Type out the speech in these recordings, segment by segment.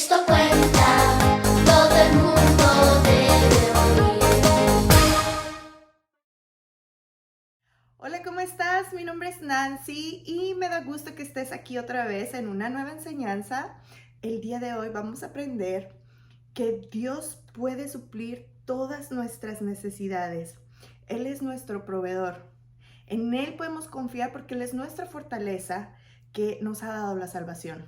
Cristo cuenta, todo el mundo debe oír. Hola, ¿cómo estás? Mi nombre es Nancy y me da gusto que estés aquí otra vez en una nueva enseñanza. El día de hoy vamos a aprender que Dios puede suplir todas nuestras necesidades. Él es nuestro proveedor. En Él podemos confiar porque Él es nuestra fortaleza que nos ha dado la salvación.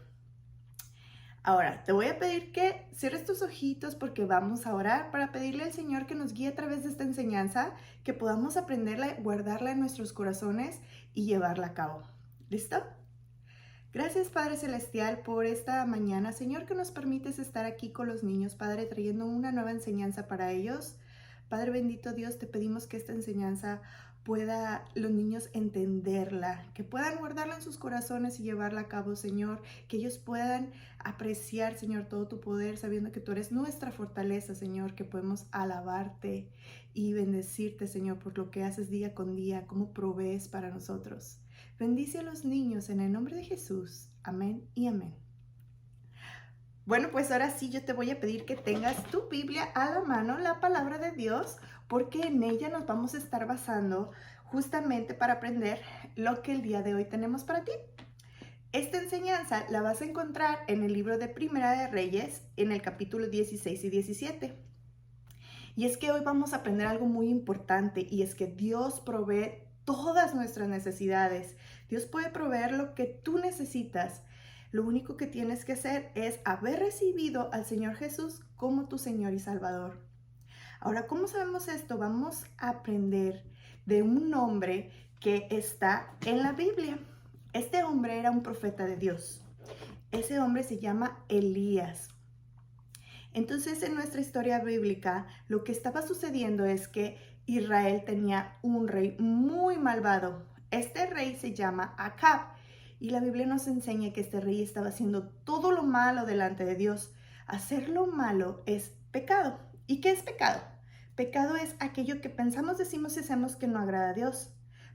Ahora, te voy a pedir que cierres tus ojitos porque vamos a orar para pedirle al Señor que nos guíe a través de esta enseñanza, que podamos aprenderla, guardarla en nuestros corazones y llevarla a cabo. ¿Listo? Gracias, Padre Celestial, por esta mañana. Señor, que nos permites estar aquí con los niños, Padre, trayendo una nueva enseñanza para ellos. Padre bendito Dios, te pedimos que esta enseñanza pueda los niños entenderla, que puedan guardarla en sus corazones y llevarla a cabo, Señor, que ellos puedan apreciar, Señor, todo tu poder, sabiendo que tú eres nuestra fortaleza, Señor, que podemos alabarte y bendecirte, Señor, por lo que haces día con día, cómo provees para nosotros. Bendice a los niños en el nombre de Jesús. Amén y amén. Bueno, pues ahora sí yo te voy a pedir que tengas tu Biblia a la mano, la palabra de Dios, porque en ella nos vamos a estar basando justamente para aprender lo que el día de hoy tenemos para ti. Esta enseñanza la vas a encontrar en el libro de Primera de Reyes, en el capítulo 16 y 17. Y es que hoy vamos a aprender algo muy importante, y es que Dios provee todas nuestras necesidades. Dios puede proveer lo que tú necesitas. Lo único que tienes que hacer es haber recibido al Señor Jesús como tu Señor y Salvador. Ahora, ¿cómo sabemos esto? Vamos a aprender de un hombre que está en la Biblia. Este hombre era un profeta de Dios. Ese hombre se llama Elías. Entonces, en nuestra historia bíblica, lo que estaba sucediendo es que Israel tenía un rey muy malvado. Este rey se llama Acab. Y la Biblia nos enseña que este rey estaba haciendo todo lo malo delante de Dios. Hacer lo malo es pecado. ¿Y qué es pecado? Pecado es aquello que pensamos, decimos y hacemos que no agrada a Dios.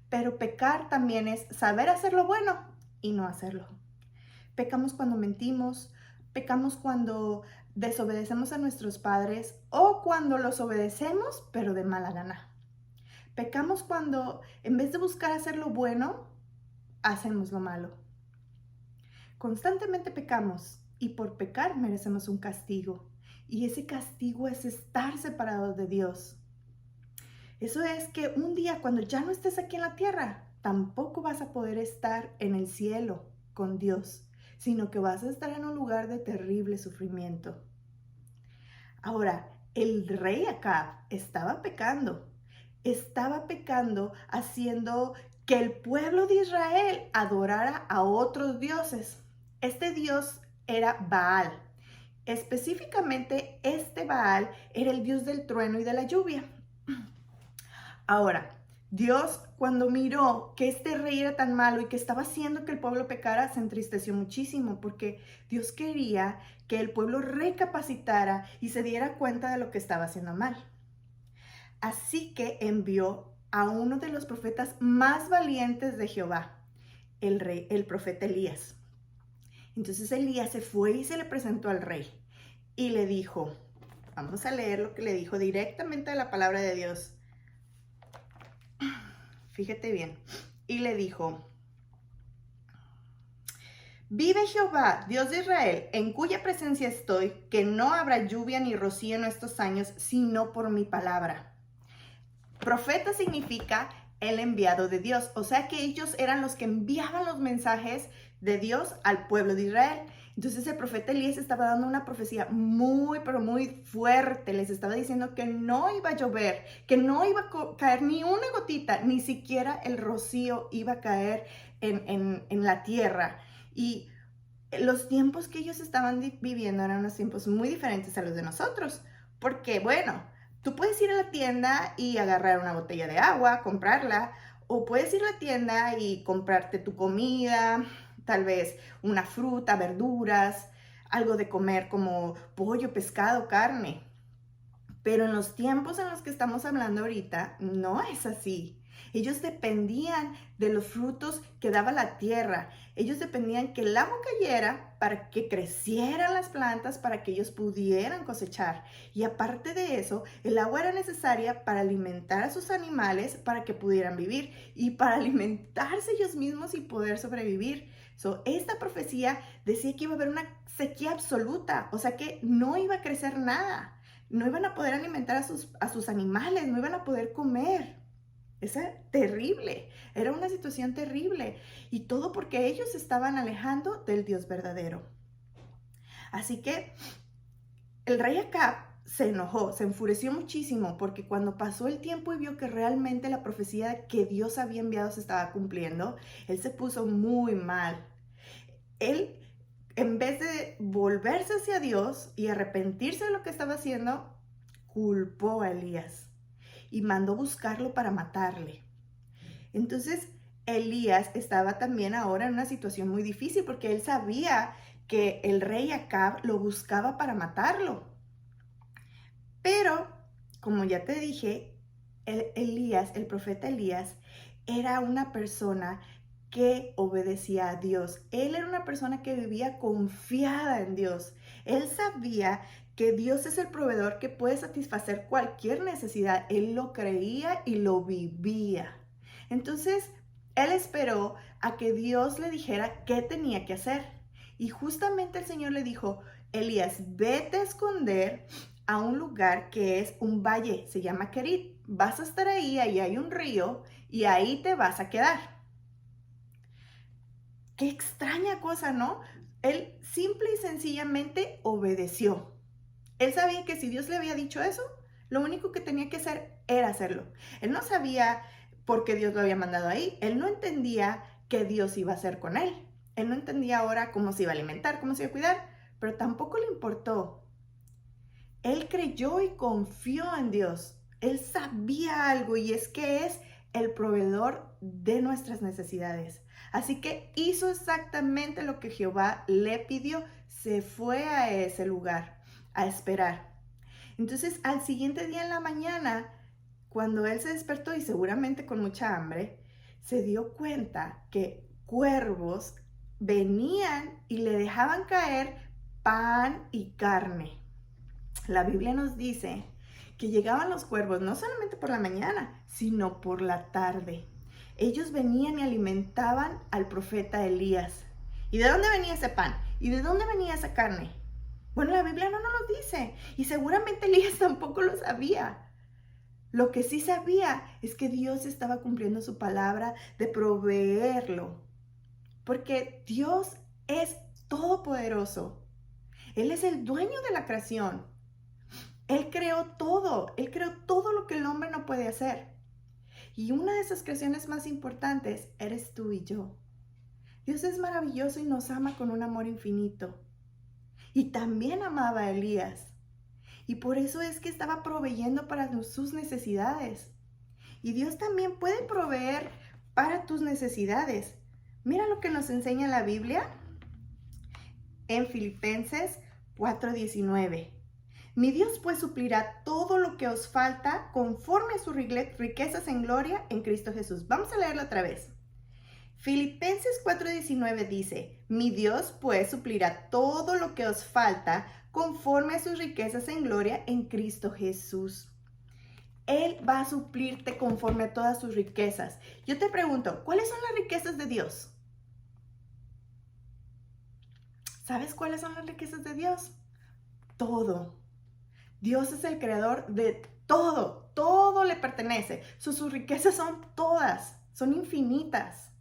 Pero pecar también es saber hacer lo bueno y no hacerlo. Pecamos cuando mentimos, pecamos cuando desobedecemos a nuestros padres o cuando los obedecemos, pero de mala gana. Pecamos cuando, en vez de buscar hacer lo bueno, hacemos lo malo. Constantemente pecamos y por pecar merecemos un castigo. Y ese castigo es estar separados de Dios. Eso es que un día cuando ya no estés aquí en la tierra, tampoco vas a poder estar en el cielo con Dios, sino que vas a estar en un lugar de terrible sufrimiento. Ahora, el rey Acab estaba pecando haciendo que el pueblo de Israel adorara a otros dioses. Este dios era Baal. Específicamente, este Baal era el dios del trueno y de la lluvia. Ahora, Dios, cuando miró que este rey era tan malo y que estaba haciendo que el pueblo pecara, se entristeció muchísimo porque Dios quería que el pueblo recapacitara y se diera cuenta de lo que estaba haciendo mal. Así que envió a uno de los profetas más valientes de Jehová, el profeta Elías. Entonces Elías se fue y se le presentó al rey y le dijo, vamos a leer lo que le dijo directamente de la palabra de Dios. Fíjate bien. Y le dijo, vive Jehová, Dios de Israel, en cuya presencia estoy, que no habrá lluvia ni rocío en estos años, sino por mi palabra. Profeta significa el enviado de Dios, o sea que ellos eran los que enviaban los mensajes de Dios al pueblo de Israel. Entonces el profeta Elías estaba dando una profecía muy, pero muy fuerte. Les estaba diciendo que no iba a llover, que no iba a caer ni una gotita, ni siquiera el rocío iba a caer en la tierra. Y los tiempos que ellos estaban viviendo eran unos tiempos muy diferentes a los de nosotros. Porque, bueno, tú puedes ir a la tienda y agarrar una botella de agua, comprarla, o puedes ir a la tienda y comprarte tu comida, tal vez una fruta, verduras, algo de comer como pollo, pescado, carne. Pero en los tiempos en los que estamos hablando ahorita, no es así. Ellos dependían de los frutos que daba la tierra. Ellos dependían que el agua cayera para que crecieran las plantas, para que ellos pudieran cosechar. Y aparte de eso, el agua era necesaria para alimentar a sus animales, para que pudieran vivir y para alimentarse ellos mismos y poder sobrevivir. Esta profecía decía que iba a haber una sequía absoluta, o sea que no iba a crecer nada. No iban a poder alimentar a sus animales, no iban a poder comer. Era terrible, era una situación terrible. Y todo porque ellos se estaban alejando del Dios verdadero. Así que el rey Acab se enojó, se enfureció muchísimo, porque cuando pasó el tiempo y vio que realmente la profecía que Dios había enviado se estaba cumpliendo, él se puso muy mal. Él, en vez de volverse hacia Dios y arrepentirse de lo que estaba haciendo, culpó a Elías y mandó buscarlo para matarle. Entonces, Elías estaba también ahora en una situación muy difícil porque él sabía que el rey Acab lo buscaba para matarlo. Pero, como ya te dije, Elías, el profeta Elías, era una persona que obedecía a Dios. Él era una persona que vivía confiada en Dios. Él sabía que Dios es el proveedor que puede satisfacer cualquier necesidad. Él lo creía y lo vivía. Entonces, él esperó a que Dios le dijera qué tenía que hacer. Y justamente el Señor le dijo: Elías, vete a esconder a un lugar que es un valle, se llama Kerit. Vas a estar ahí hay un río y ahí te vas a quedar. Qué extraña cosa, ¿no? Él simple y sencillamente obedeció. Él sabía que si Dios le había dicho eso, lo único que tenía que hacer era hacerlo. Él no sabía por qué Dios lo había mandado ahí. Él no entendía qué Dios iba a hacer con él. Él no entendía ahora cómo se iba a alimentar, cómo se iba a cuidar, pero tampoco le importó. Él creyó y confió en Dios. Él sabía algo, y es que es el proveedor de nuestras necesidades. Así que hizo exactamente lo que Jehová le pidió. Se fue a ese lugar a esperar. Entonces, al siguiente día en la mañana, cuando él se despertó y seguramente con mucha hambre, se dio cuenta que cuervos venían y le dejaban caer pan y carne. La Biblia nos dice que llegaban los cuervos no solamente por la mañana, sino por la tarde. Ellos venían y alimentaban al profeta Elías. ¿Y de dónde venía ese pan? ¿Y de dónde venía esa carne? Bueno, la Biblia no nos lo dice, y seguramente Elías tampoco lo sabía. Lo que sí sabía es que Dios estaba cumpliendo su palabra de proveerlo, porque Dios es todopoderoso. Él es el dueño de la creación. Él creó todo lo que el hombre no puede hacer. Y una de esas creaciones más importantes eres tú y yo. Dios es maravilloso y nos ama con un amor infinito. Y también amaba a Elías. Y por eso es que estaba proveyendo para sus necesidades. Y Dios también puede proveer para tus necesidades. Mira lo que nos enseña la Biblia en Filipenses 4:19. Mi Dios pues suplirá todo lo que os falta conforme a sus riquezas en gloria en Cristo Jesús. Vamos a leerlo otra vez. Filipenses 4:19 dice: mi Dios pues suplirá todo lo que os falta conforme a sus riquezas en gloria en Cristo Jesús. Él va a suplirte conforme a todas sus riquezas. Yo te pregunto, ¿cuáles son las riquezas de Dios? ¿Sabes cuáles son las riquezas de Dios? Todo. Dios es el creador de todo. Todo le pertenece. Sus riquezas son todas, son infinitas.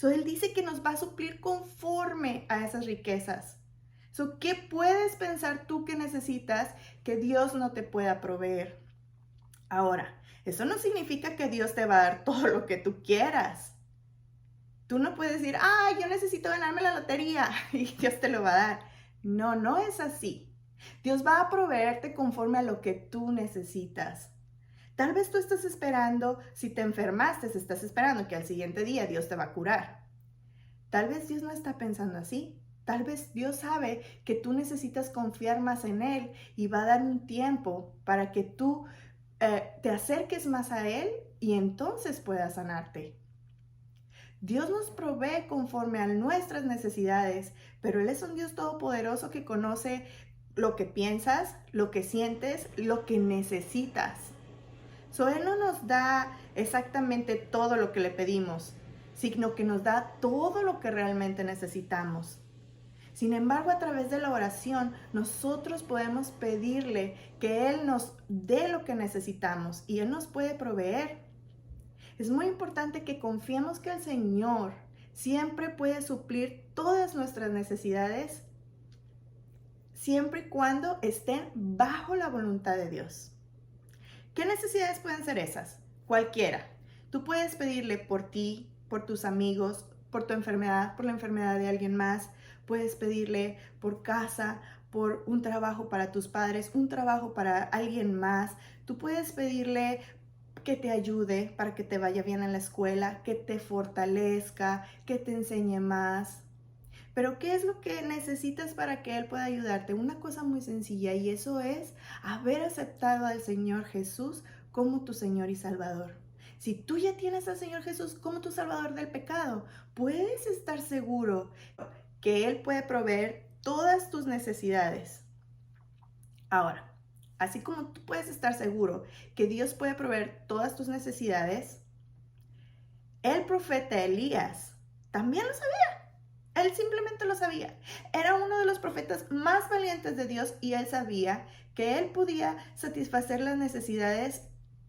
Él dice que nos va a suplir conforme a esas riquezas. ¿Qué puedes pensar tú que necesitas que Dios no te pueda proveer? Ahora, eso no significa que Dios te va a dar todo lo que tú quieras. Tú no puedes decir: yo necesito ganarme la lotería y Dios te lo va a dar. No, no es así. Dios va a proveerte conforme a lo que tú necesitas. Tal vez tú estás esperando, si te enfermaste, estás esperando que al siguiente día Dios te va a curar. Tal vez Dios no está pensando así. Tal vez Dios sabe que tú necesitas confiar más en Él y va a dar un tiempo para que tú te acerques más a Él y entonces pueda sanarte. Dios nos provee conforme a nuestras necesidades, pero Él es un Dios todopoderoso que conoce lo que piensas, lo que sientes, lo que necesitas. Él no nos da exactamente todo lo que le pedimos, sino que nos da todo lo que realmente necesitamos. Sin embargo, a través de la oración, nosotros podemos pedirle que Él nos dé lo que necesitamos y Él nos puede proveer. Es muy importante que confiemos que el Señor siempre puede suplir todas nuestras necesidades, siempre y cuando estén bajo la voluntad de Dios. ¿Qué necesidades pueden ser esas? Cualquiera. Tú puedes pedirle por ti, por tus amigos, por tu enfermedad, por la enfermedad de alguien más. Puedes pedirle por casa, por un trabajo para tus padres, un trabajo para alguien más. Tú puedes pedirle que te ayude para que te vaya bien en la escuela, que te fortalezca, que te enseñe más. Pero ¿qué es lo que necesitas para que Él pueda ayudarte? Una cosa muy sencilla, y eso es haber aceptado al Señor Jesús como tu Señor y Salvador. Si tú ya tienes al Señor Jesús como tu Salvador del pecado, puedes estar seguro que Él puede proveer todas tus necesidades. Ahora, así como tú puedes estar seguro que Dios puede proveer todas tus necesidades, el profeta Elías también lo sabía. Él simplemente lo sabía. Era uno de los profetas más valientes de Dios y él sabía que él podía satisfacer las necesidades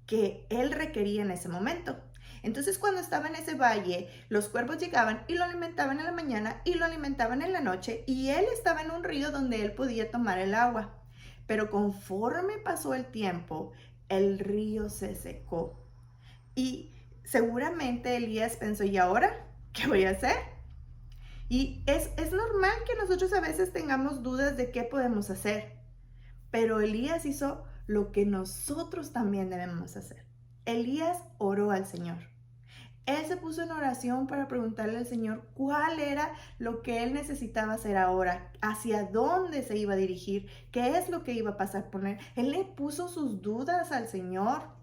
que él requería en ese momento. Entonces, cuando estaba en ese valle, los cuervos llegaban y lo alimentaban en la mañana y lo alimentaban en la noche, y él estaba en un río donde él podía tomar el agua. Pero conforme pasó el tiempo, el río se secó. Y seguramente Elías pensó, ¿y ahora qué voy a hacer? Y es normal que nosotros a veces tengamos dudas de qué podemos hacer. Pero Elías hizo lo que nosotros también debemos hacer. Elías oró al Señor. Él se puso en oración para preguntarle al Señor cuál era lo que él necesitaba hacer ahora, hacia dónde se iba a dirigir, qué es lo que iba a pasar por él. Él le puso sus dudas al Señor.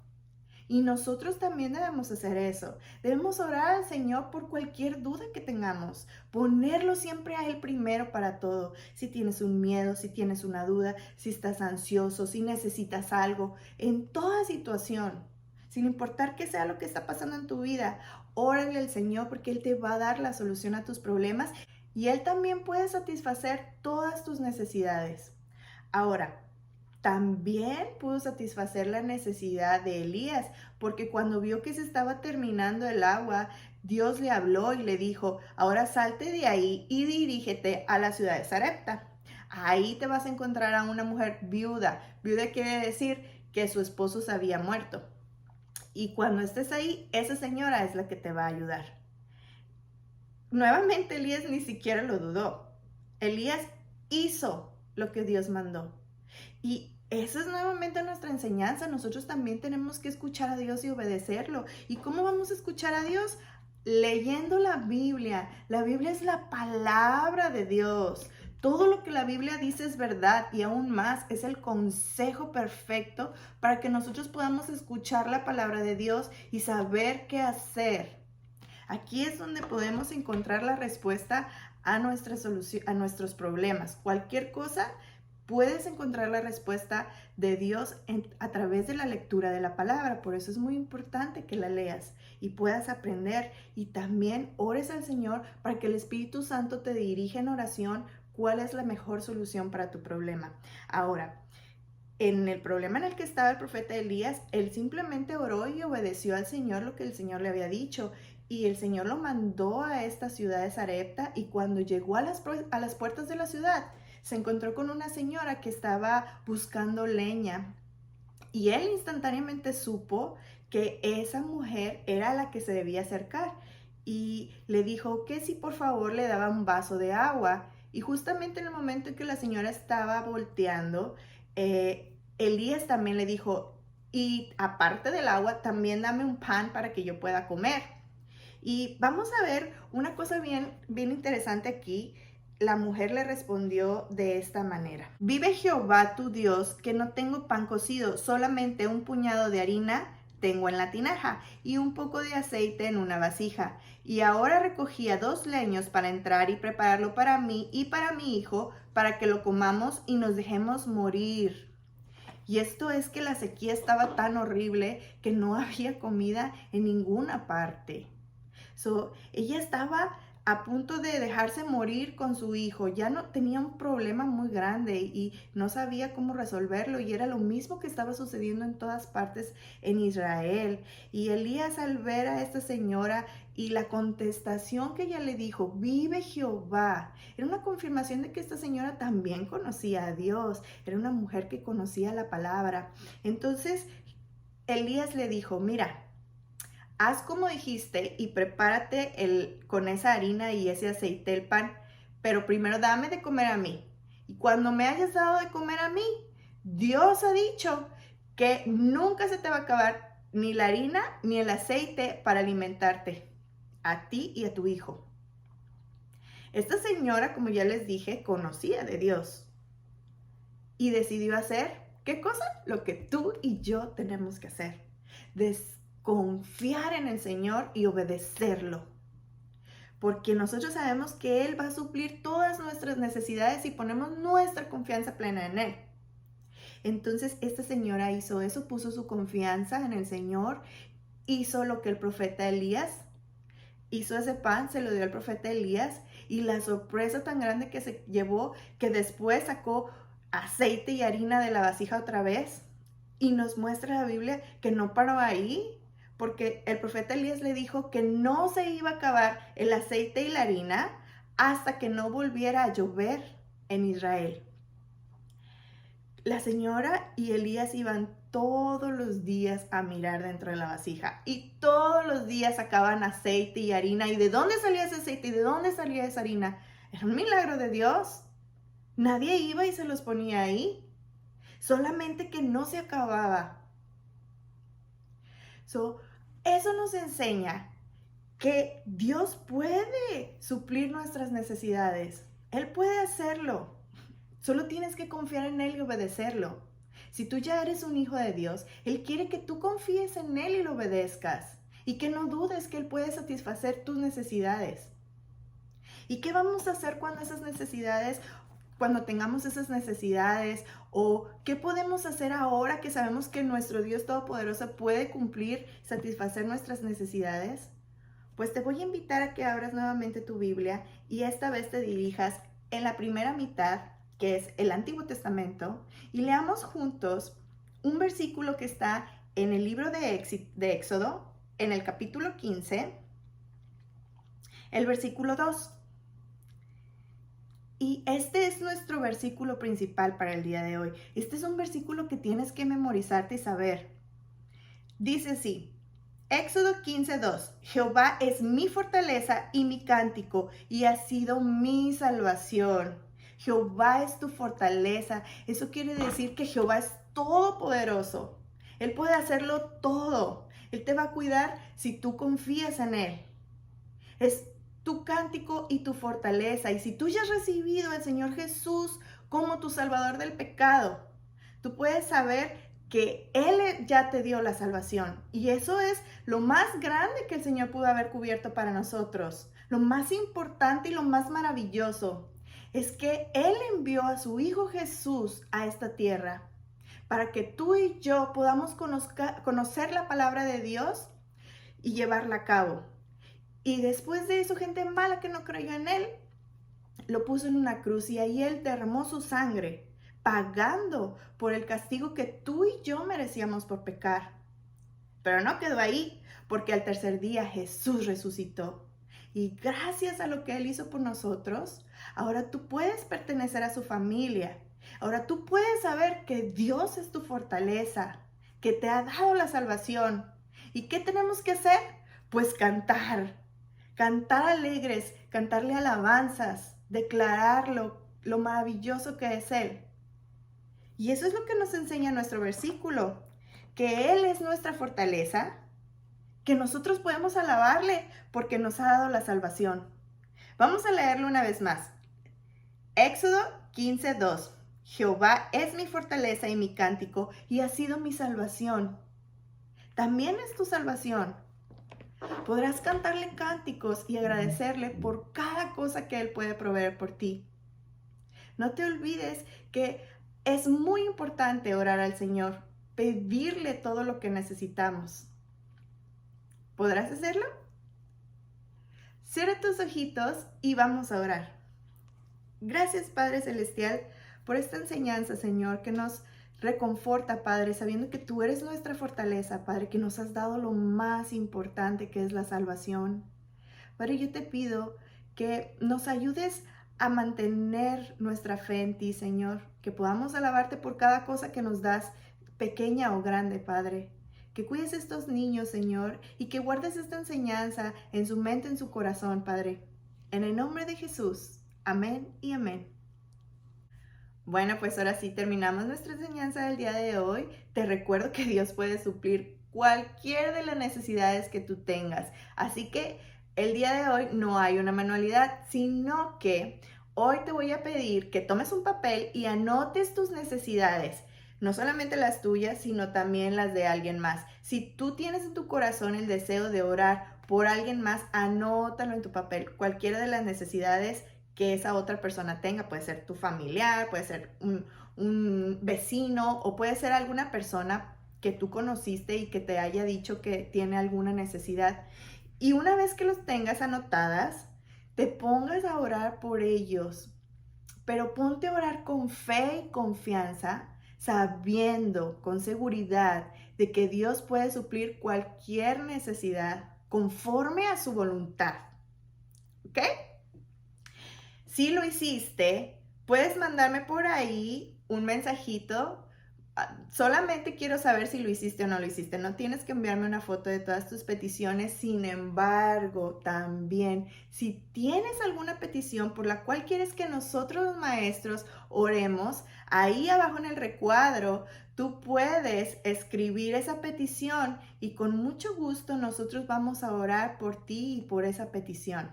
Y nosotros también debemos hacer eso. Debemos orar al Señor por cualquier duda que tengamos. Ponerlo siempre a Él primero para todo. Si tienes un miedo, si tienes una duda, si estás ansioso, si necesitas algo, en toda situación, sin importar qué sea lo que está pasando en tu vida, órale al Señor porque Él te va a dar la solución a tus problemas y Él también puede satisfacer todas tus necesidades. Ahora, también pudo satisfacer la necesidad de Elías, porque cuando vio que se estaba terminando el agua, Dios le habló y le dijo, ahora salte de ahí y dirígete a la ciudad de Sarepta. Ahí te vas a encontrar a una mujer viuda. Viuda quiere decir que su esposo se había muerto. Y cuando estés ahí, esa señora es la que te va a ayudar. Nuevamente Elías ni siquiera lo dudó. Elías hizo lo que Dios mandó. Y esa es nuevamente nuestra enseñanza. Nosotros también tenemos que escuchar a Dios y obedecerlo. ¿Y cómo vamos a escuchar a Dios? Leyendo la Biblia. La Biblia es la palabra de Dios. Todo lo que la Biblia dice es verdad y aún más es el consejo perfecto para que nosotros podamos escuchar la palabra de Dios y saber qué hacer. Aquí es donde podemos encontrar la respuesta a nuestros problemas. Cualquier cosa, puedes encontrar la respuesta de Dios a través de la lectura de la palabra. Por eso es muy importante que la leas y puedas aprender. Y también ores al Señor para que el Espíritu Santo te dirija en oración cuál es la mejor solución para tu problema. Ahora, en el problema en el que estaba el profeta Elías, él simplemente oró y obedeció al Señor lo que el Señor le había dicho. Y el Señor lo mandó a esta ciudad de Sarepta, y cuando llegó a las puertas de la ciudad, se encontró con una señora que estaba buscando leña. Y él instantáneamente supo que esa mujer era la que se debía acercar. Y le dijo que si por favor le daba un vaso de agua. Y justamente en el momento en que la señora estaba volteando, Elías también le dijo, y aparte del agua, también dame un pan para que yo pueda comer. Y vamos a ver una cosa bien interesante aquí. La mujer le respondió de esta manera: vive Jehová tu Dios, que no tengo pan cocido, solamente un puñado de harina tengo en la tinaja y un poco de aceite en una vasija. Y ahora recogía 2 leños para entrar y prepararlo para mí y para mi hijo, para que lo comamos y nos dejemos morir. Y esto es que la sequía estaba tan horrible que no había comida en ninguna parte. Ella estaba a punto de dejarse morir con su hijo. Ya no tenía un problema muy grande y no sabía cómo resolverlo. Y era lo mismo que estaba sucediendo en todas partes en Israel. Y Elías, al ver a esta señora y la contestación que ella le dijo, vive Jehová, era una confirmación de que esta señora también conocía a Dios. Era una mujer que conocía la palabra. Entonces Elías le dijo, mira, haz como dijiste y prepárate con esa harina y ese aceite el pan, pero primero dame de comer a mí. Y cuando me hayas dado de comer a mí, Dios ha dicho que nunca se te va a acabar ni la harina ni el aceite para alimentarte, a ti y a tu hijo. Esta señora, como ya les dije, conocía de Dios y decidió hacer, ¿qué cosa? Lo que tú y yo tenemos que hacer. Confiar en el Señor y obedecerlo. Porque nosotros sabemos que Él va a suplir todas nuestras necesidades y ponemos nuestra confianza plena en Él. Entonces esta señora hizo eso, puso su confianza en el Señor, hizo lo que el profeta Elías hizo, ese pan, se lo dio al profeta Elías, y la sorpresa tan grande que se llevó, que después sacó aceite y harina de la vasija otra vez, y nos muestra la Biblia que no paró ahí, porque el profeta Elías le dijo que no se iba a acabar el aceite y la harina hasta que no volviera a llover en Israel. La señora y Elías iban todos los días a mirar dentro de la vasija y todos los días sacaban aceite y harina. ¿Y de dónde salía ese aceite y de dónde salía esa harina? Era un milagro de Dios. Nadie iba y se los ponía ahí. Solamente que no se acababa. Eso nos enseña que Dios puede suplir nuestras necesidades. Él puede hacerlo. Solo tienes que confiar en Él y obedecerlo. Si tú ya eres un hijo de Dios, Él quiere que tú confíes en Él y lo obedezcas. Y que no dudes que Él puede satisfacer tus necesidades. ¿Y qué vamos a hacer cuando tengamos esas necesidades? ¿O qué podemos hacer ahora que sabemos que nuestro Dios Todopoderoso puede cumplir, satisfacer nuestras necesidades? Pues te voy a invitar a que abras nuevamente tu Biblia y esta vez te dirijas en la primera mitad, que es el Antiguo Testamento, y leamos juntos un versículo que está en el libro de Éxodo, en el capítulo 15, el versículo 2. Y este es nuestro versículo principal para el día de hoy. Este es un versículo que tienes que memorizarte y saber. Dice así, Éxodo 15:2, Jehová es mi fortaleza y mi cántico, y ha sido mi salvación. Jehová es tu fortaleza. Eso quiere decir que Jehová es todopoderoso. Él puede hacerlo todo. Él te va a cuidar si tú confías en Él. Es tu cántico y tu fortaleza. Y si tú ya has recibido al Señor Jesús como tu salvador del pecado, tú puedes saber que Él ya te dio la salvación. Y eso es lo más grande que el Señor pudo haber cubierto para nosotros. Lo más importante y lo más maravilloso es que Él envió a su Hijo Jesús a esta tierra para que tú y yo podamos conocer la palabra de Dios y llevarla a cabo. Y después de eso, gente mala que no creyó en Él, lo puso en una cruz y ahí Él derramó su sangre, pagando por el castigo que tú y yo merecíamos por pecar. Pero no quedó ahí, porque al tercer día Jesús resucitó. Y gracias a lo que Él hizo por nosotros, ahora tú puedes pertenecer a su familia. Ahora tú puedes saber que Dios es tu fortaleza, que te ha dado la salvación. ¿Y qué tenemos que hacer? Pues cantar alegres, cantarle alabanzas, declarar lo maravilloso que es Él. Y eso es lo que nos enseña nuestro versículo, que Él es nuestra fortaleza, que nosotros podemos alabarle porque nos ha dado la salvación. Vamos a leerlo una vez más. Éxodo 15:2. Jehová es mi fortaleza y mi cántico y ha sido mi salvación. también es tu salvación. Podrás cantarle cánticos y agradecerle por cada cosa que Él puede proveer por ti. No te olvides que es muy importante orar al Señor, pedirle todo lo que necesitamos. ¿Podrás hacerlo? Cierra tus ojitos y vamos a orar. Gracias, Padre Celestial, por esta enseñanza, Señor, que nos reconforta, Padre, sabiendo que tú eres nuestra fortaleza, Padre, que nos has dado lo más importante que es la salvación. Padre, yo te pido que nos ayudes a mantener nuestra fe en ti, Señor, que podamos alabarte por cada cosa que nos das, pequeña o grande, Padre. Que cuides a estos niños, Señor, y que guardes esta enseñanza en su mente, en su corazón, Padre. En el nombre de Jesús. Amén y amén. Bueno, pues ahora sí terminamos nuestra enseñanza del día de hoy. Te recuerdo que Dios puede suplir cualquiera de las necesidades que tú tengas. Así que el día de hoy no hay una manualidad, sino que hoy te voy a pedir que tomes un papel y anotes tus necesidades. No solamente las tuyas, sino también las de alguien más. Si tú tienes en tu corazón el deseo de orar por alguien más, anótalo en tu papel. Cualquiera de las necesidades que esa otra persona tenga, puede ser tu familiar, puede ser un vecino o puede ser alguna persona que tú conociste y que te haya dicho que tiene alguna necesidad. Y una vez que los tengas anotadas, te pongas a orar por ellos, pero ponte a orar con fe y confianza, sabiendo con seguridad de que Dios puede suplir cualquier necesidad conforme a su voluntad. ¿Ok? Si lo hiciste, puedes mandarme por ahí un mensajito. Solamente quiero saber si lo hiciste o no lo hiciste. No tienes que enviarme una foto de todas tus peticiones. Sin embargo, también, si tienes alguna petición por la cual quieres que nosotros los maestros oremos, ahí abajo en el recuadro, tú puedes escribir esa petición y con mucho gusto nosotros vamos a orar por ti y por esa petición.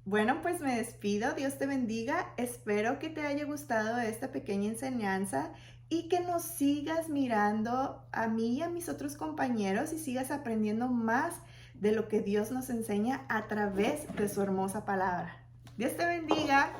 Bueno, pues me despido. Dios te bendiga. Espero que te haya gustado esta pequeña enseñanza y que nos sigas mirando a mí y a mis otros compañeros y sigas aprendiendo más de lo que Dios nos enseña a través de su hermosa palabra. Dios te bendiga.